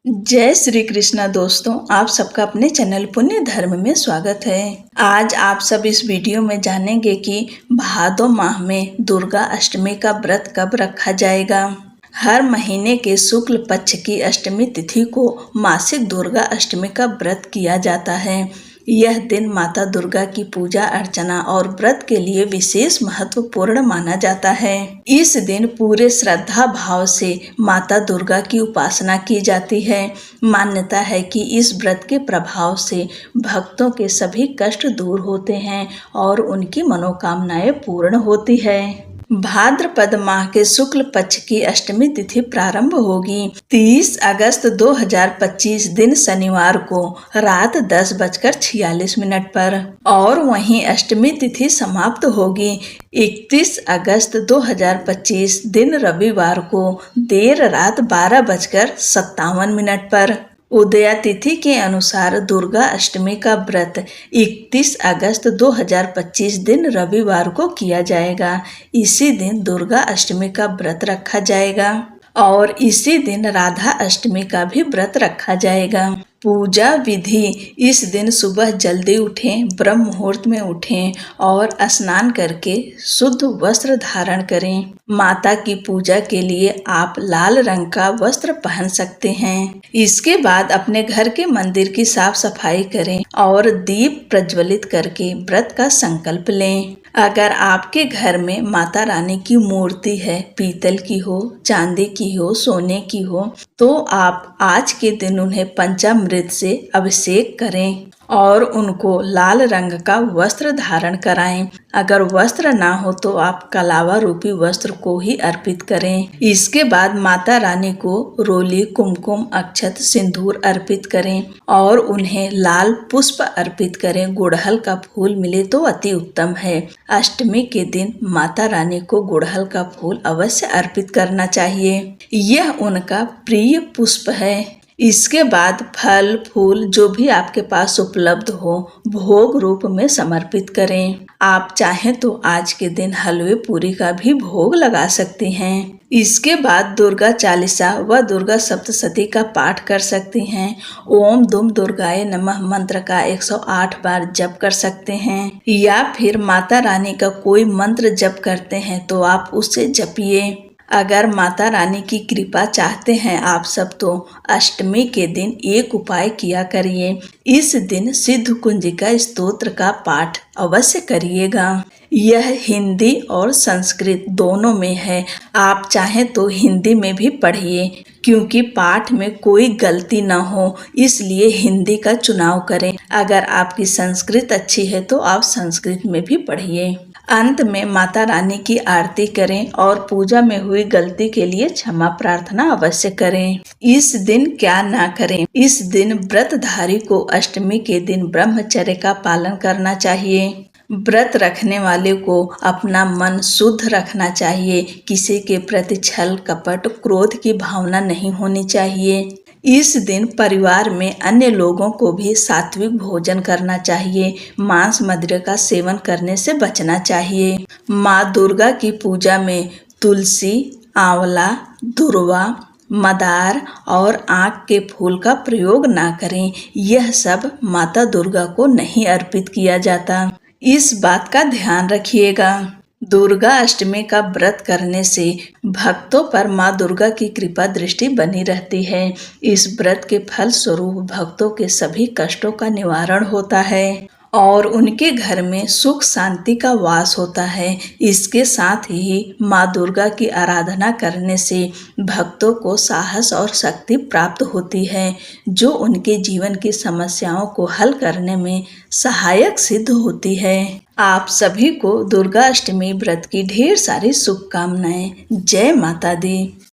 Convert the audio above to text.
जय श्री कृष्णा दोस्तों, आप सबका अपने चैनल पुण्य धर्म में स्वागत है। आज आप सब इस वीडियो में जानेंगे कि भादो माह में दुर्गा अष्टमी का व्रत कब रखा जाएगा। हर महीने के शुक्ल पक्ष की अष्टमी तिथि को मासिक दुर्गा अष्टमी का व्रत किया जाता है। यह दिन माता दुर्गा की पूजा अर्चना और व्रत के लिए विशेष महत्वपूर्ण माना जाता है। इस दिन पूरे श्रद्धा भाव से माता दुर्गा की उपासना की जाती है। मान्यता है कि इस व्रत के प्रभाव से भक्तों के सभी कष्ट दूर होते हैं और उनकी मनोकामनाएं पूर्ण होती है। भाद्रपद माह के शुक्ल पक्ष की अष्टमी तिथि प्रारंभ होगी 30 अगस्त 2025 दिन शनिवार को रात 10:46 पर और वहीं अष्टमी तिथि समाप्त होगी 31 अगस्त 2025 दिन रविवार को देर रात 12:57 पर। उदया तिथि के अनुसार दुर्गा अष्टमी का व्रत 31 अगस्त 2025 दिन रविवार को किया जाएगा। इसी दिन दुर्गा अष्टमी का व्रत रखा जाएगा और इसी दिन राधा अष्टमी का भी व्रत रखा जाएगा। पूजा विधि: इस दिन सुबह जल्दी उठें, ब्रह्म मुहूर्त में उठें और स्नान करके शुद्ध वस्त्र धारण करें। माता की पूजा के लिए आप लाल रंग का वस्त्र पहन सकते हैं। इसके बाद अपने घर के मंदिर की साफ सफाई करें और दीप प्रज्वलित करके व्रत का संकल्प लें। अगर आपके घर में माता रानी की मूर्ति है, पीतल की हो, चांदी की हो, सोने की हो, तो आप आज के दिन उन्हें पंचामृत से अभिषेक करें और उनको लाल रंग का वस्त्र धारण कराएं। अगर वस्त्र ना हो तो आप कलावा रूपी वस्त्र को ही अर्पित करें। इसके बाद माता रानी को रोली, कुमकुम, अक्षत, सिंदूर अर्पित करें और उन्हें लाल पुष्प अर्पित करें। गुड़हल का फूल मिले तो अति उत्तम है। अष्टमी के दिन माता रानी को गुड़हल का फूल अवश्य अर्पित करना चाहिए। यह उनका प्रिय पुष्प है। इसके बाद फल फूल जो भी आपके पास उपलब्ध हो भोग रूप में समर्पित करें। आप चाहें तो आज के दिन हलवे पूरी का भी भोग लगा सकते हैं। इसके बाद दुर्गा चालीसा व दुर्गा सप्तशती का पाठ कर सकते हैं। ओम दुम दुर्गाए नमः मंत्र का 108 बार जप कर सकते हैं या फिर माता रानी का कोई मंत्र जप करते हैं तो आप उसे जपिए। अगर माता रानी की कृपा चाहते हैं आप सब तो अष्टमी के दिन एक उपाय किया करिए। इस दिन सिद्ध कुंजिका स्तोत्र का पाठ अवश्य करिएगा। यह हिंदी और संस्कृत दोनों में है। आप चाहें तो हिंदी में भी पढ़िए क्योंकि पाठ में कोई गलती न हो, इसलिए हिंदी का चुनाव करें। अगर आपकी संस्कृत अच्छी है तो आप संस्कृत में भी पढ़िए। अंत में माता रानी की आरती करें और पूजा में हुई गलती के लिए क्षमा प्रार्थना अवश्य करें। इस दिन क्या ना करें? इस दिन व्रतधारी को अष्टमी के दिन ब्रह्मचर्य का पालन करना चाहिए। व्रत रखने वाले को अपना मन शुद्ध रखना चाहिए। किसी के प्रति छल कपट क्रोध की भावना नहीं होनी चाहिए। इस दिन परिवार में अन्य लोगों को भी सात्विक भोजन करना चाहिए। मांस मदिरा का सेवन करने से बचना चाहिए। माँ दुर्गा की पूजा में तुलसी, आंवला, दुर्वा, मदार और आँख के फूल का प्रयोग ना करें। यह सब माता दुर्गा को नहीं अर्पित किया जाता। इस बात का ध्यान रखिएगा। दुर्गा अष्टमी का व्रत करने से भक्तों पर माँ दुर्गा की कृपा दृष्टि बनी रहती है। इस व्रत के फल स्वरूप भक्तों के सभी कष्टों का निवारण होता है और उनके घर में सुख शांति का वास होता है। इसके साथ ही माँ दुर्गा की आराधना करने से भक्तों को साहस और शक्ति प्राप्त होती है जो उनके जीवन की समस्याओं को हल करने में सहायक सिद्ध होती है। आप सभी को दुर्गा अष्टमी व्रत की ढेर सारी शुभकामनाएं। जय माता दी।